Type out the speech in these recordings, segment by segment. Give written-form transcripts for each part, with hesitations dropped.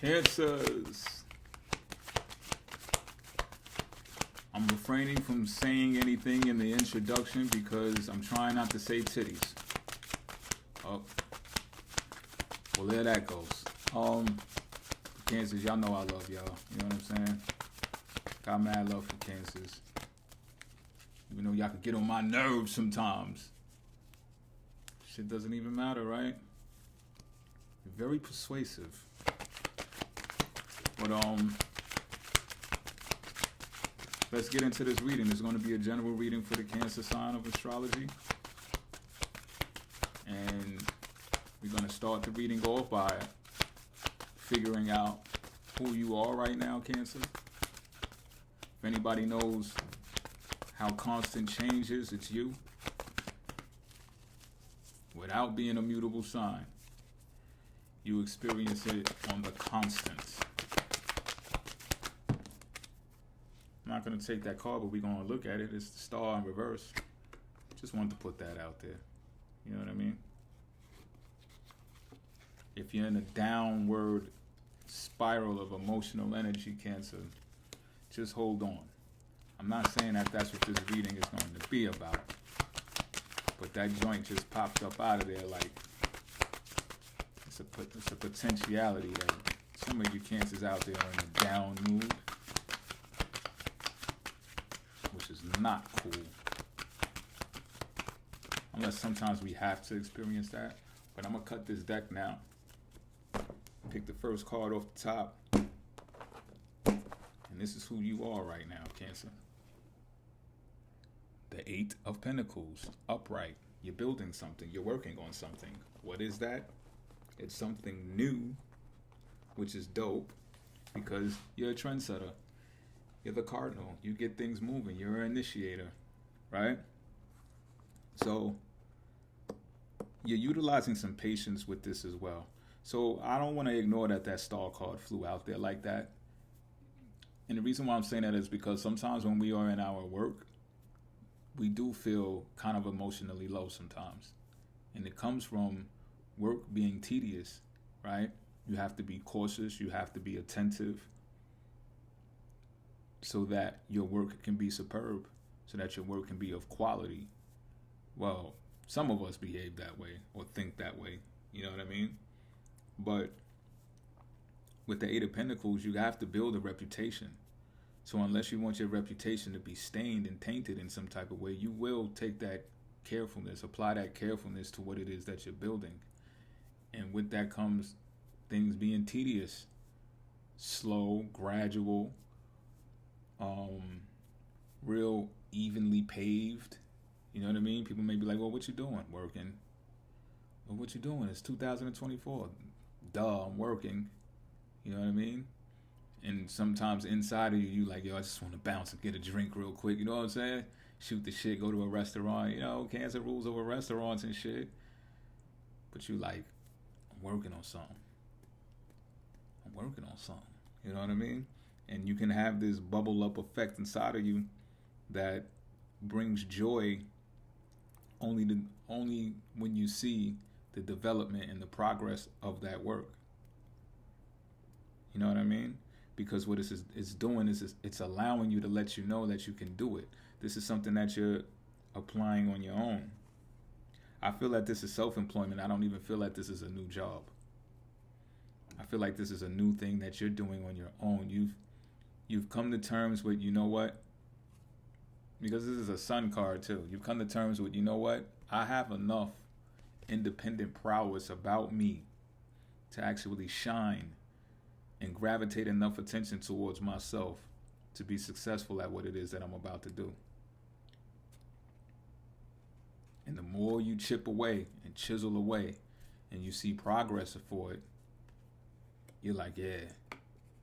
Cancers. I'm refraining from saying anything in the introduction because I'm trying not to say titties. Oh. Well, there that goes. Cancers, y'all know I love y'all. You know what I'm saying? Got mad love for cancers. Even though y'all can get on my nerves sometimes. Shit doesn't even matter, right? You're very persuasive. But let's get into this reading. It's going to be a general reading for the Cancer sign of astrology. And we're going to start the reading off by figuring out who you are right now, Cancer. If anybody knows how constant change is, it's you. Without being a mutable sign, you experience it on the constant. I'm not going to take that card, but we're going to look at it. It's the star in reverse. Just wanted to put that out there. You know what I mean? If you're in a downward spiral of emotional energy, Cancer, just hold on. I'm not saying that that's what this reading is going to be about. But that joint just popped up out of there like it's a potentiality that some of you Cancers out there are in a down mood, which is not cool. Unless sometimes we have to experience that. But I'm going to cut this deck now. Pick the first card off the top. And this is who you are right now, Cancer. The Eight of Pentacles, upright. You're building something. You're working on something. What is that? It's something new, which is dope because you're a trendsetter. You're the cardinal. You get things moving. You're an initiator, right? So you're utilizing some patience with this as well. So I don't want to ignore that star card flew out there like that. And the reason why I'm saying that is because sometimes when we are in our work, we do feel kind of emotionally low sometimes. And it comes from work being tedious, right? You have to be cautious. You have to be attentive so that your work can be superb, so that your work can be of quality. Well, some of us behave that way or think that way. You know what I mean? But with the Eight of Pentacles, you have to build a reputation. So unless you want your reputation to be stained and tainted in some type of way, you will take that carefulness, apply that carefulness to what it is that you're building. And with that comes things being tedious, slow, gradual, real evenly paved. You know what I mean? People may be like, well, what you doing? Working. Well, what you doing? It's 2024. Duh, I'm working. You know what I mean? And sometimes inside of you, you like, yo, I just want to bounce and get a drink real quick. You know what I'm saying? Shoot the shit, go to a restaurant. You know, Cancer rules over restaurants and shit. But you like, I'm working on something. You know what I mean? And you can have this bubble up effect inside of you that brings joy only when you see the development and the progress of that work. You know what I mean? Because what it's doing is it's allowing you to let you know that you can do it. This is something that you're applying on your own. I feel that this is self-employment. I don't even feel like this is a new job. I feel like this is a new thing that you're doing on your own. You've come to terms with, you know what? Because this is a sun card too. You've come to terms with, you know what? I have enough independent prowess about me to actually shine and gravitate enough attention towards myself to be successful at what it is that I'm about to do. And the more you chip away and chisel away and you see progress for it, you're like, yeah,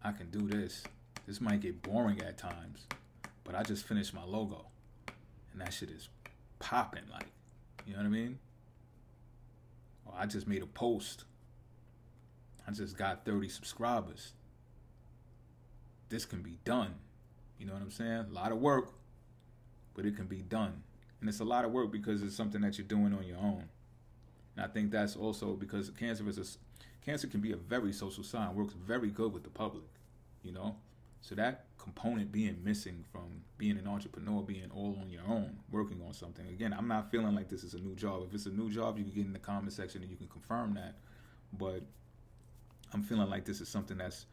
I can do this. This might get boring at times, but I just finished my logo. And that shit is popping, like, you know what I mean? Or I just made a post. I just got 30 subscribers. This can be done. You know what I'm saying? A lot of work, but it can be done. And it's a lot of work because it's something that you're doing on your own. And I think that's also because Cancer Cancer can be a very social sign, works very good with the public, you know? So that component being missing from being an entrepreneur, being all on your own, working on something. Again, I'm not feeling like this is a new job. If it's a new job, you can get in the comment section and you can confirm that. But I'm feeling like this is something that's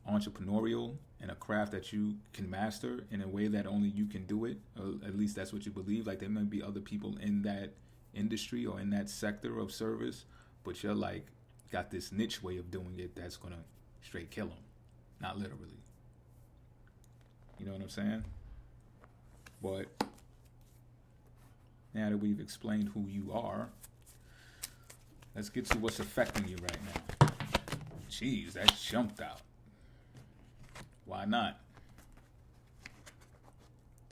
entrepreneurial and a craft that you can master in a way that only you can do it. Or at least that's what you believe. Like there may be other people in that industry or in that sector of service, but you're like got this niche way of doing it that's gonna straight kill them. Not literally. You know what I'm saying? But now that we've explained who you are, let's get to what's affecting you right now. Jeez, that jumped out. Why not?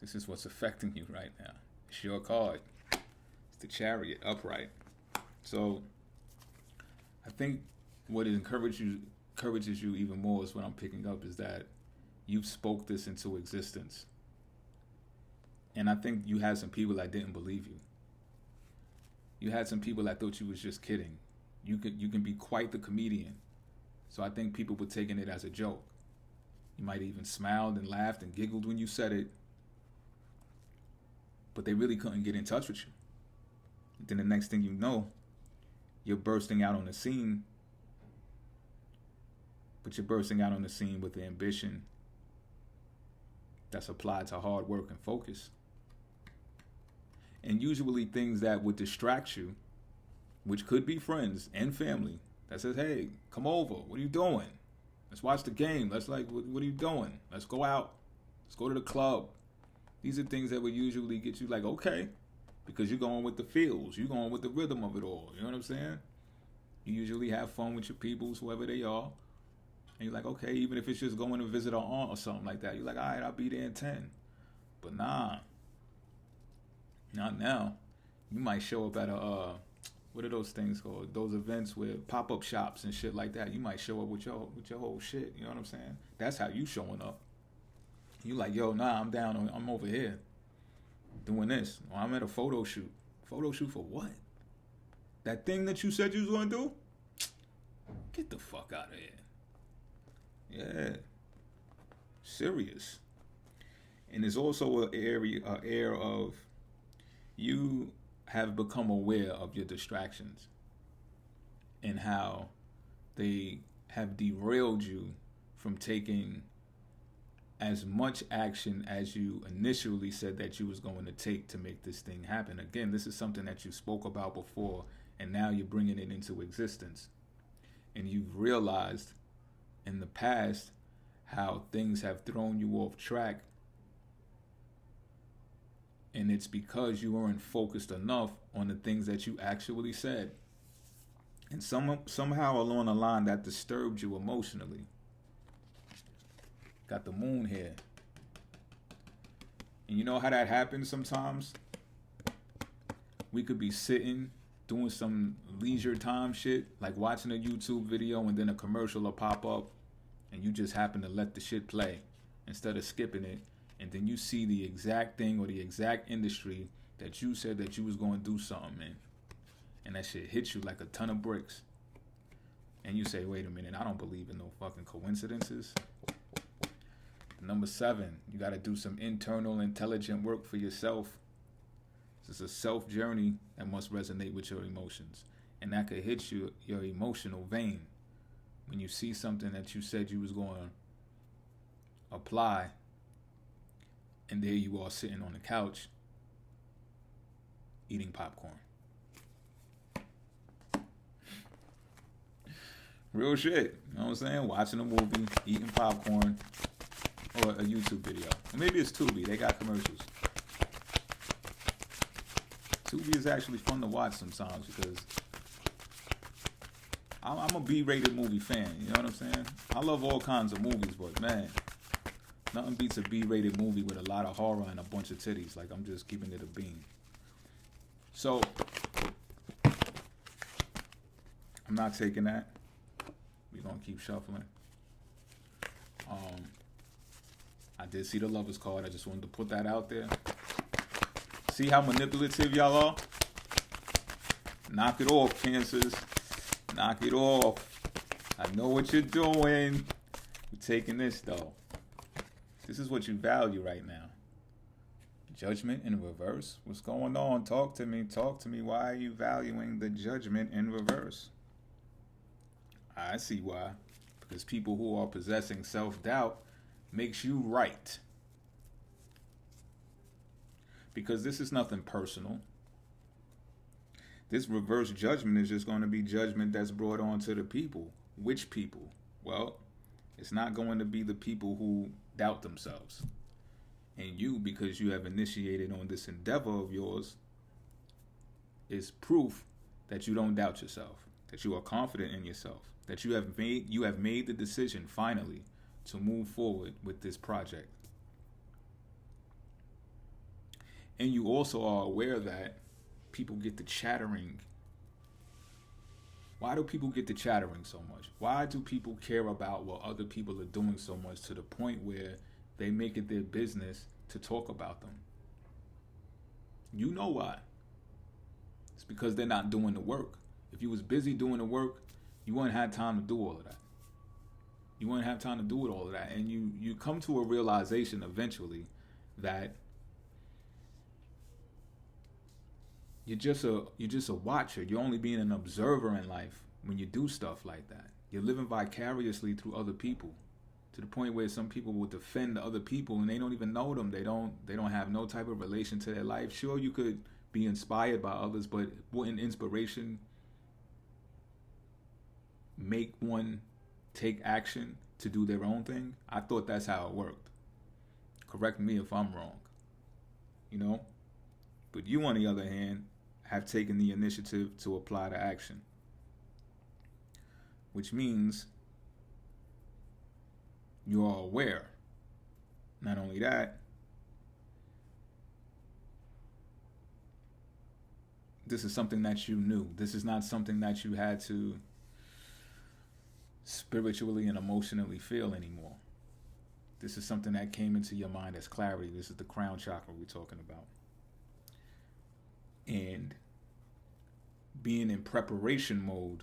This is what's affecting you right now. It's your card. It's the Chariot, upright. So I think what it encourages you even more is what I'm picking up is that you spoke this into existence. And I think you had some people that didn't believe you. You had some people that thought you was just kidding. You can be quite the comedian. So I think people were taking it as a joke. You might even smiled and laughed and giggled when you said it, but they really couldn't get in touch with you. Then the next thing you know, you're bursting out on the scene, but you're bursting out on the scene with the ambition that's applied to hard work and focus. And usually things that would distract you, which could be friends and family, that says, hey, come over. What are you doing? Let's watch the game. What are you doing? Let's go out. Let's go to the club. These are things that would usually get you like, okay, because you're going with the feels. You're going with the rhythm of it all. You know what I'm saying? You usually have fun with your peoples, whoever they are. And you're like, okay, even if it's just going to visit our aunt or something like that, you're like, all right, I'll be there in 10. But nah, not now. You might show up at a, what are those things called? Those events with pop-up shops and shit like that. You might show up with your whole shit. You know what I'm saying? That's how you showing up. You like, yo, nah, I'm down. I'm over here doing this. Or I'm at a photo shoot. Photo shoot for what? That thing that you said you was going to do? Get the fuck out of here. Yeah. Serious. And there's also an air of you have become aware of your distractions and how they have derailed you from taking as much action as you initially said that you was going to take to make this thing happen. Again, this is something that you spoke about before, and now you're bringing it into existence. And you've realized in the past how things have thrown you off track, and it's because you weren't focused enough on the things that you actually said. And somehow along the line that disturbed you emotionally. Got the moon here. And you know how that happens sometimes? We could be sitting, doing some leisure time shit, like watching a YouTube video and then a commercial will pop up and you just happen to let the shit play instead of skipping it. And then you see the exact thing or the exact industry that you said that you was going to do something in. And that shit hits you like a ton of bricks. And you say, wait a minute, I don't believe in no fucking coincidences. Number 7, you got to do some internal intelligent work for yourself. This is a self journey that must resonate with your emotions. And that could hit your emotional vein. When you see something that you said you was going to apply, and there you are sitting on the couch eating popcorn. Real shit. You know what I'm saying? Watching a movie, eating popcorn, or a YouTube video. Or maybe it's Tubi. They got commercials. Tubi is actually fun to watch sometimes because I'm a B-rated movie fan. You know what I'm saying? I love all kinds of movies, but man, nothing beats a B-rated movie with a lot of horror and a bunch of titties. Like, I'm just keeping it a bean. So, I'm not taking that. We're going to keep shuffling. I did see the Lover's card. I just wanted to put that out there. See how manipulative y'all are? Knock it off, Cancers. Knock it off. I know what you're doing. You're taking this, though. This is what you value right now. Judgment in reverse? What's going on? Talk to me. Talk to me. Why are you valuing the judgment in reverse? I see why. Because people who are possessing self-doubt makes you right. Because this is nothing personal. This reverse judgment is just going to be judgment that's brought on to the people. Which people? Well, it's not going to be the people who doubt themselves. And you, because you have initiated on this endeavor of yours, is proof that you don't doubt yourself, that you are confident in yourself, that you have made the decision finally to move forward with this project. And you also are aware that people get to chattering. Why do people get to chattering so much? Why do people care about what other people are doing so much to the point where they make it their business to talk about them? You know why. It's because they're not doing the work. If you was busy doing the work, you wouldn't have time to do all of that. You wouldn't have time to do all of that. And you come to a realization eventually that you're just a watcher. You're only being an observer in life when you do stuff like that. You're living vicariously through other people, to the point where some people will defend other people and they don't even know them. They don't have no type of relation to their life. Sure, you could be inspired by others, but wouldn't inspiration make one take action to do their own thing? I thought that's how it worked. Correct me if I'm wrong. You know? But you, on the other hand, have taken the initiative to apply to action. Which means you are aware. Not only that, this is something that you knew. This is not something that you had to spiritually and emotionally feel anymore. This is something that came into your mind as clarity. This is the crown chakra we're talking about. And being in preparation mode,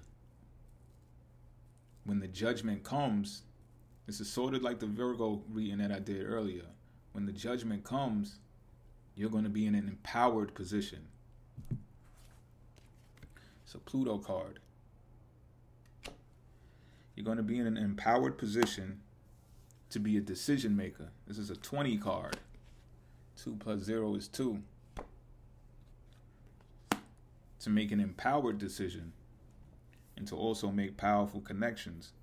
when the judgment comes, this is sort of like the Virgo reading that I did earlier. When the judgment comes, you're going to be in an empowered position. It's a Pluto card. You're going to be in an empowered position to be a decision maker. This is a 20 card. 2 plus 0 is 2. To make an empowered decision and to also make powerful connections.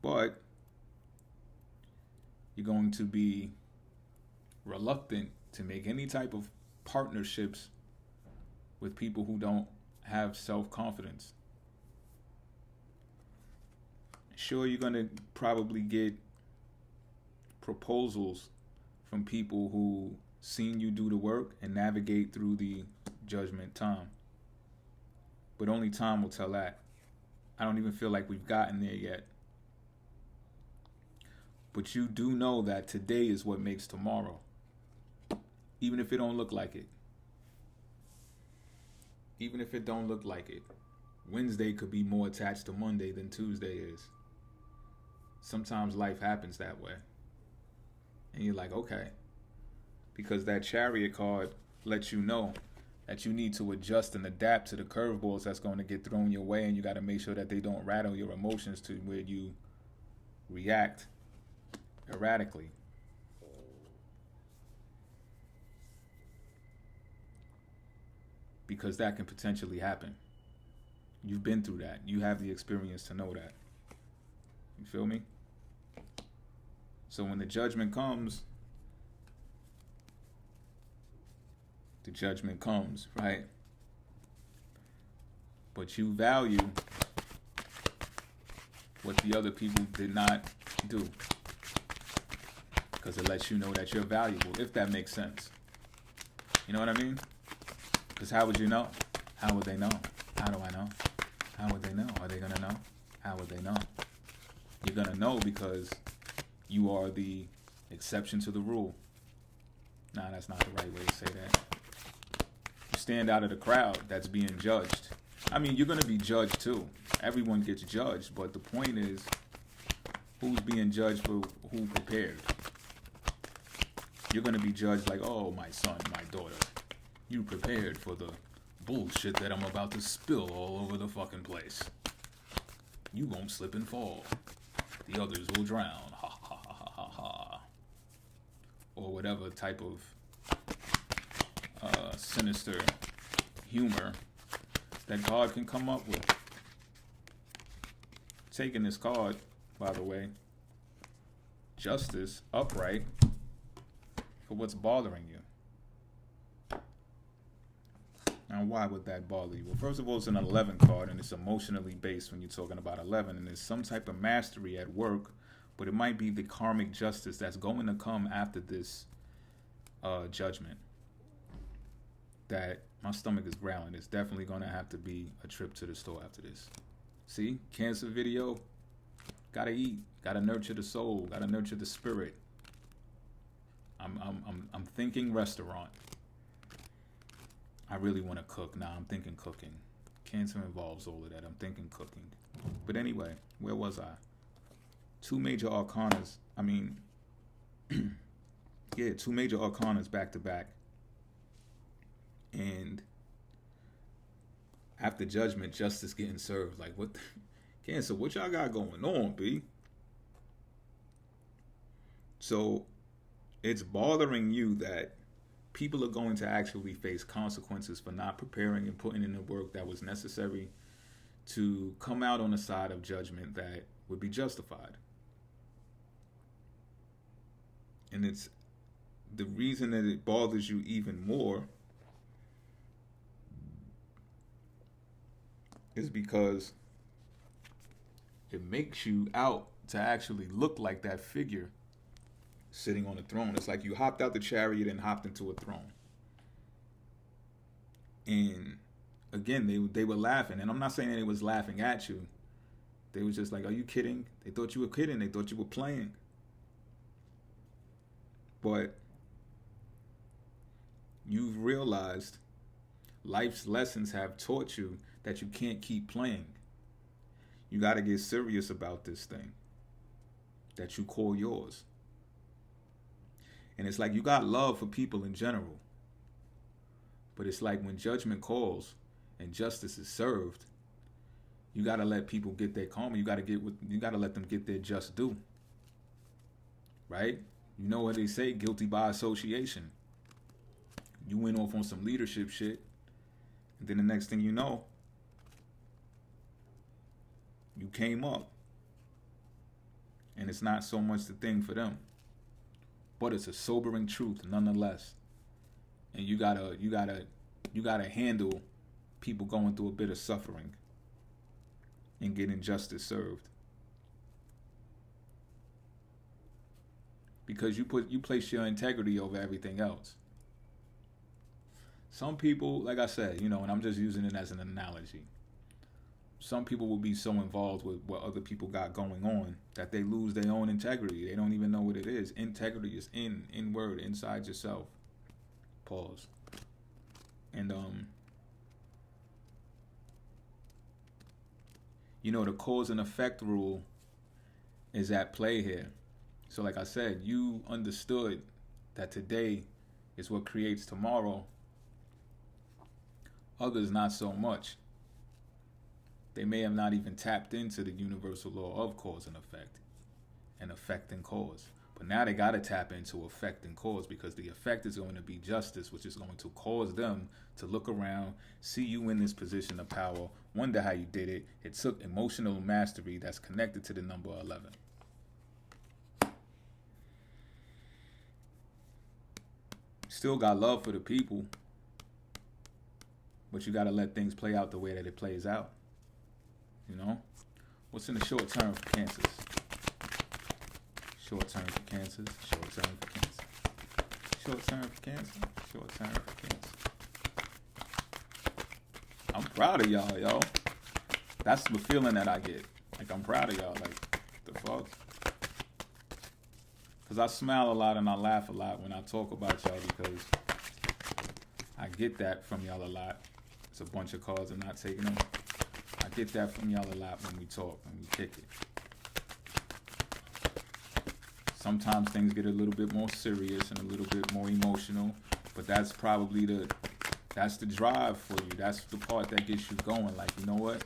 But you're going to be reluctant to make any type of partnerships with people who don't have self-confidence. Sure, you're going to probably get proposals from people who seen you do the work and navigate through the judgment time. But only time will tell that. I don't even feel like we've gotten there yet. But you do know that today is what makes tomorrow. Even if it don't look like it. Even if it don't look like it. Wednesday could be more attached to Monday than Tuesday is. Sometimes life happens that way. And you're like, okay. Because that Chariot card lets you know that you need to adjust and adapt to the curveballs that's going to get thrown your way, and you got to make sure that they don't rattle your emotions to where you react erratically. Because that can potentially happen. You've been through that. You have the experience to know that. You feel me? So when the judgment comes, right? But you value what the other people did not do. Because it lets you know that you're valuable, if that makes sense. You know what I mean? Because how would you know? How would they know? How do I know? How would they know? Are they going to know? How would they know? You're going to know because you are the exception to the rule. Nah, that's not the right way to say that. You stand out of the crowd that's being judged. I mean, you're going to be judged too. everyone gets judged, but the point is, who's being judged for who prepared? You're going to be judged like, oh, my son, my daughter, you prepared for the bullshit that I'm about to spill all over the fucking place. You won't slip and fall. The others will drown. Ha ha ha ha ha ha. Or whatever type of sinister humor that God can come up with. Taking this card, by the way, justice, upright, for what's bothering you. Now, why would that bother you? Well, first of all, it's an 11 card, and it's emotionally based when you're talking about 11, and there's some type of mastery at work, but it might be the karmic justice that's going to come after this judgment. That my stomach is growling. It's definitely going to have to be a trip to the store after this. See, Cancer video, gotta eat, gotta nurture the soul, gotta nurture the spirit. I'm thinking restaurant. I really want to cook. Nah, I'm thinking cooking. Cancer involves all of that. I'm thinking cooking. But anyway, where was I? Two major arcanas. I mean, yeah, two major arcanas back to back. And after judgment, justice getting served. Like, what? Cancer, what y'all got going on, B? So it's bothering you that people are going to actually face consequences for not preparing and putting in the work that was necessary to come out on the side of judgment that would be justified. And it's the reason that it bothers you even more is because it makes you out to actually look like that figure sitting on a throne. It's like you hopped out the chariot and hopped into a throne. And again, they were laughing. And I'm not saying that they was laughing at you. They was just like, are you kidding? They thought you were kidding. They thought you were playing. But you've realized life's lessons have taught you that you can't keep playing. You got to get serious about this thing that you call yours. And it's like you got love for people in general. But it's like when judgment calls and justice is served, you got to let people get their karma. You got to let them get their just due. Right? You know what they say, guilty by association. You went off on some leadership shit, and then the next thing you know, you came up. And it's not so much the thing for them, but it's a sobering truth nonetheless. And you gotta handle people going through a bit of suffering and getting justice served. Because you place your integrity over everything else. Some people, like I said, and I'm just using it as an analogy. Some people will be so involved with what other people got going on that they lose their own integrity. They don't even know what it is. Integrity is inward, inside yourself. Pause. And the cause and effect rule is at play here. So like I said, you understood that today is what creates tomorrow. Others not so much. They may have not even tapped into the universal law of cause and effect and cause. But now they got to tap into effect and cause, because the effect is going to be justice, which is going to cause them to look around, see you in this position of power, wonder how you did it. It took emotional mastery that's connected to the number 11. Still got love for the people, but you got to let things play out the way that it plays out. What's in the short term for Cancers? Short term for Cancers. Short term for Cancer. Short term for Cancer. Short term for Cancer. I'm proud of y'all, yo. That's the feeling that I get. Like, I'm proud of y'all. Like, the fuck? Because I smile a lot and I laugh a lot when I talk about y'all, because I get that from y'all a lot. It's a bunch of cards. I'm not taking them. I get that from y'all a lot when we talk, when we kick it. Sometimes things get a little bit more serious and a little bit more emotional, but that's probably that's the drive for you. That's the part that gets you going. Like, you know what?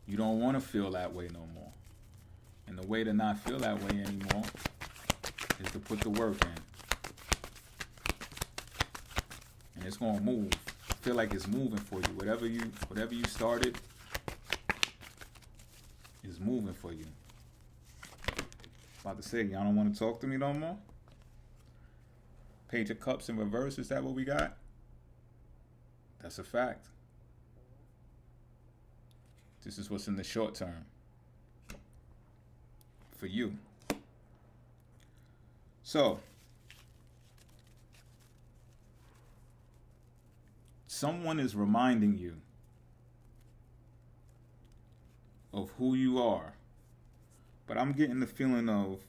You don't want to feel that way no more. And the way to not feel that way anymore is to put the work in. And it's gonna move. I feel like it's moving for you. Whatever you started is moving for you. About to say, y'all don't want to talk to me no more? Page of Cups in reverse, is that what we got? That's a fact. This is what's in the short term for you. So, someone is reminding you of who you are, but I'm getting the feeling of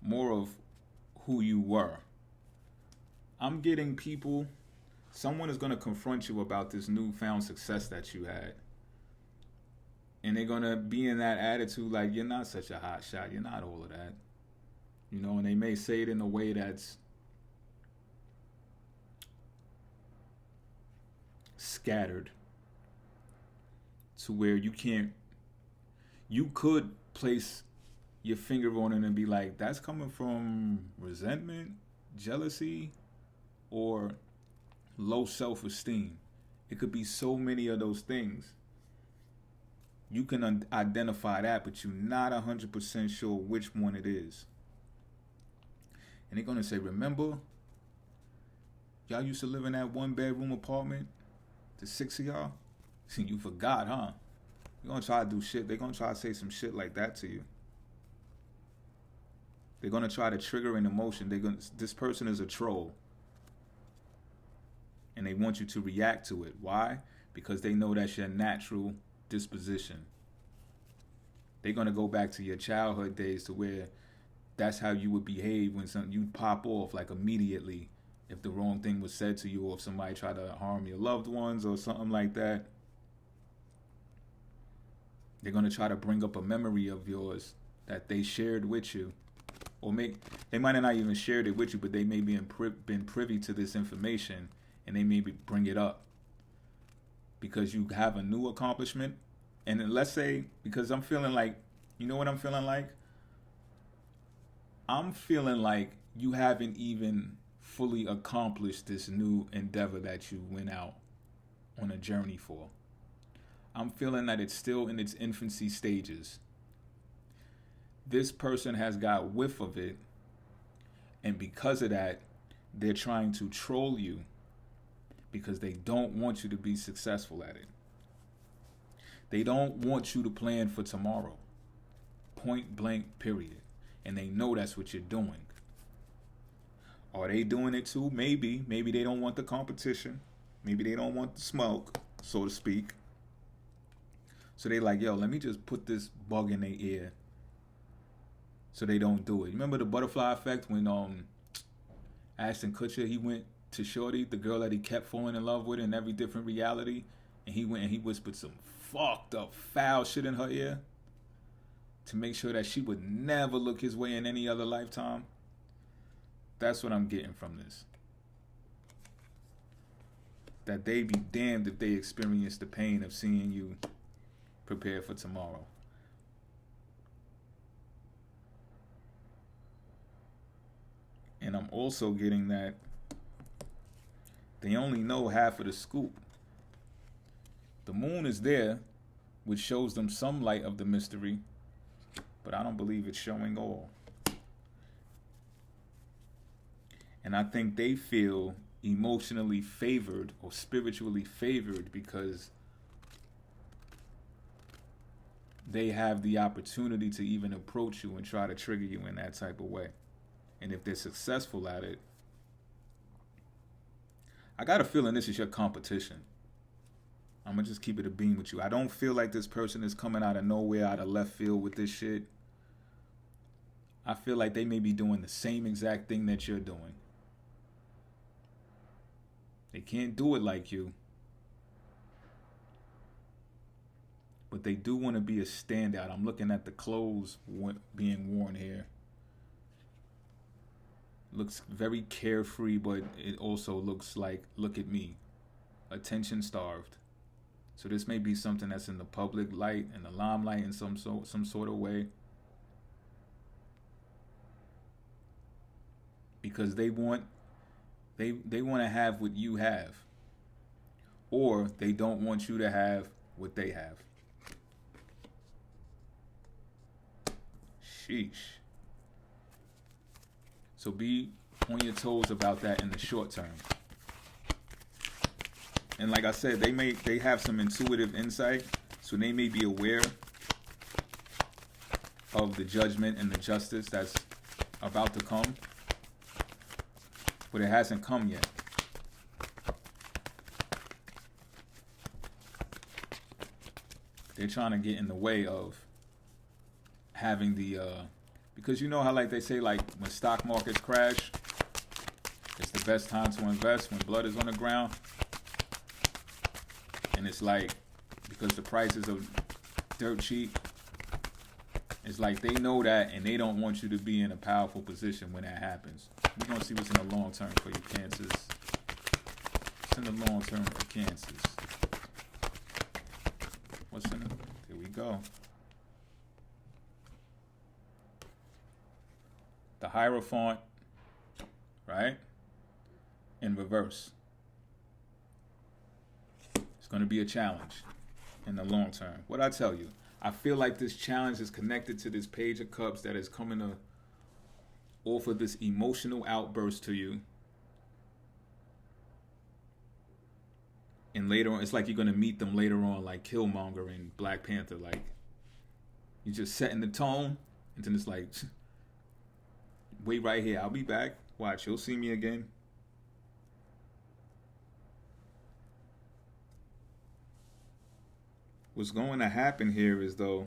more of who you were. I'm getting people, someone is going to confront you about this newfound success that you had. And they're going to be in that attitude like, you're not such a hot shot. You're not all of that. You know, and they may say it in a way that's scattered to where you could place your finger on it and be like, that's coming from resentment, jealousy, or low self-esteem. It could be so many of those things. You can identify that, but you're not 100% sure which one it is. And they're going to say, remember, y'all used to live in that 1-bedroom apartment? The 6 of y'all? See, you forgot, huh? You're going to try to do shit. They're going to try to say some shit like that to you. They're going to try to trigger an emotion. This person is a troll. And they want you to react to it. Why? Because they know that's your natural disposition. They're going to go back to your childhood days to where that's how you would behave when you pop off like immediately if the wrong thing was said to you, or if somebody tried to harm your loved ones or something like that. They're going to try to bring up a memory of yours that they shared with you. Or they might have not even shared it with you, but they may be been privy to this information, and they maybe bring it up because you have a new accomplishment. And then let's say, because I'm feeling like, you know what I'm feeling like? I'm feeling like you haven't even fully accomplished this new endeavor that you went out on a journey for. I'm feeling that it's still in its infancy stages. This person has got whiff of it, and because of that, they're trying to troll you because they don't want you to be successful at it. They don't want you to plan for tomorrow. Point blank, period. And they know that's what you're doing. Are they doing it too? Maybe. Maybe they don't want the competition. Maybe they don't want the smoke, so to speak. So they like, yo, let me just put this bug in their ear so they don't do it. You remember the butterfly effect when Ashton Kutcher, he went to Shorty, the girl that he kept falling in love with in every different reality, and he went and he whispered some fucked up foul shit in her ear to make sure that she would never look his way in any other lifetime? That's what I'm getting from this. That they be damned if they experience the pain of seeing you prepare for tomorrow. And I'm also getting that they only know half of the scoop. The moon is there, which shows them some light of the mystery, but I don't believe it's showing all. And I think they feel emotionally favored or spiritually favored because they have the opportunity to even approach you and try to trigger you in that type of way. And if they're successful at it, I got a feeling this is your competition. I'm going to just keep it a beam with you. I don't feel like this person is coming out of nowhere, out of left field with this shit. I feel like they may be doing the same exact thing that you're doing. They can't do it like you, but they do want to be a standout. I'm looking at the clothes being worn here. Looks very carefree, but it also looks like, look at me, attention starved. So this may be something that's in the public light, in the limelight, in some sort of way, because they want to have what you have, or they don't want you to have what they have. Sheesh. So be on your toes about that in the short term. And like I said, they have some intuitive insight, so they may be aware of the judgment and the justice that's about to come, but it hasn't come yet. They're trying to get in the way of having the because you know how, like, they say, like, when stock markets crash, it's the best time to invest when blood is on the ground. And it's like, because the prices are dirt cheap, it's like they know that, and they don't want you to be in a powerful position when that happens. We're going to see what's in the long term for your Cancers. What's in the long term for Cancers? What's in it? Here we go. The Hierophant, right? In reverse. It's going to be a challenge in the long term. What I tell you, I feel like this challenge is connected to this Page of Cups that is coming to offer this emotional outburst to you. And later on, it's like you're going to meet them later on, like Killmonger and Black Panther. Like, you're just setting the tone, and then it's like, wait right here, I'll be back. Watch, you'll see me again. What's going to happen here is, though,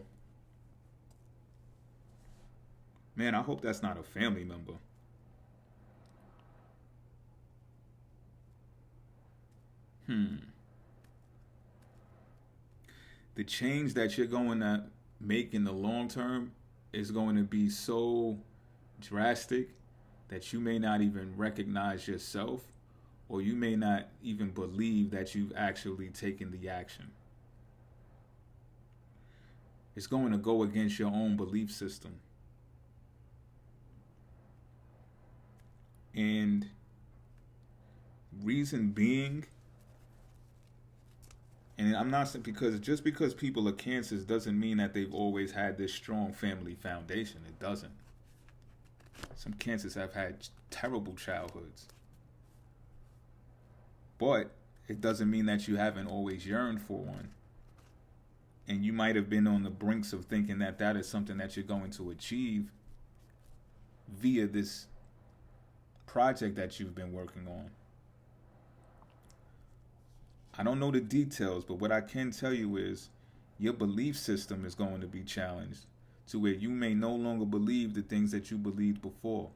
man, I hope that's not a family member. The change that you're going to make in the long term is going to be so drastic that you may not even recognize yourself, or you may not even believe that you've actually taken the action. It's going to go against your own belief system. And reason being, and I'm not saying, because just because people are Cancers doesn't mean that they've always had this strong family foundation. It doesn't. Some Cancers have had terrible childhoods. But it doesn't mean that you haven't always yearned for one. And you might have been on the brinks of thinking that that is something that you're going to achieve via this project that you've been working on. I don't know the details, but what I can tell you is your belief system is going to be challenged to where you may no longer believe the things that you believed before.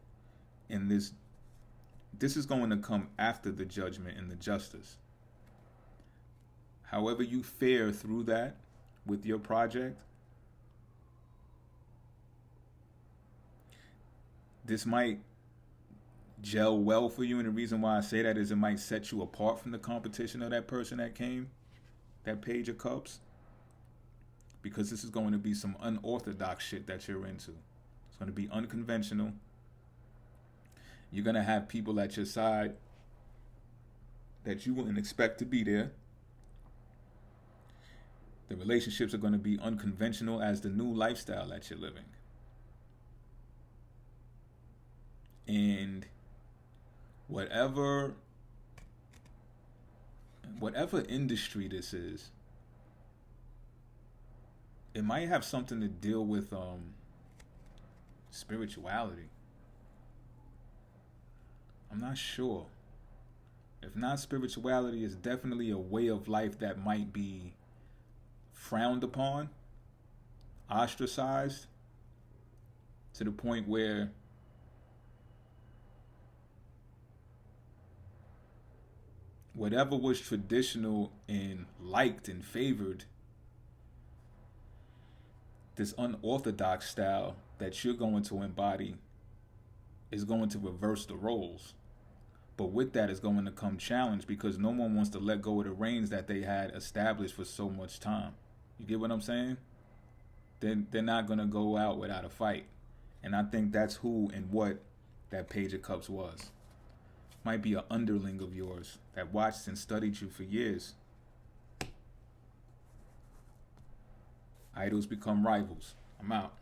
And this is going to come after the judgment and the justice. However you fare through that with your project, this might gel well for you, and the reason why I say that is it might set you apart from the competition of that person that came, that Page of Cups, because this is going to be some unorthodox shit that you're into. It's going to be unconventional. You're going to have people at your side that you wouldn't expect to be there. The relationships are going to be unconventional as the new lifestyle that you're living. And whatever industry this is, it might have something to deal with spirituality. I'm not sure. If not spirituality, it's definitely a way of life that might be frowned upon, ostracized, to the point where whatever was traditional and liked and favored this unorthodox style that you're going to embody is going to reverse the roles. But with that is going to come challenge because no one wants to let go of the reins that they had established for so much time. You get what I'm saying? They're not going to go out without a fight. And I think that's who and what that Page of Cups was. Might be an underling of yours that watched and studied you for years. Idols become rivals. I'm out.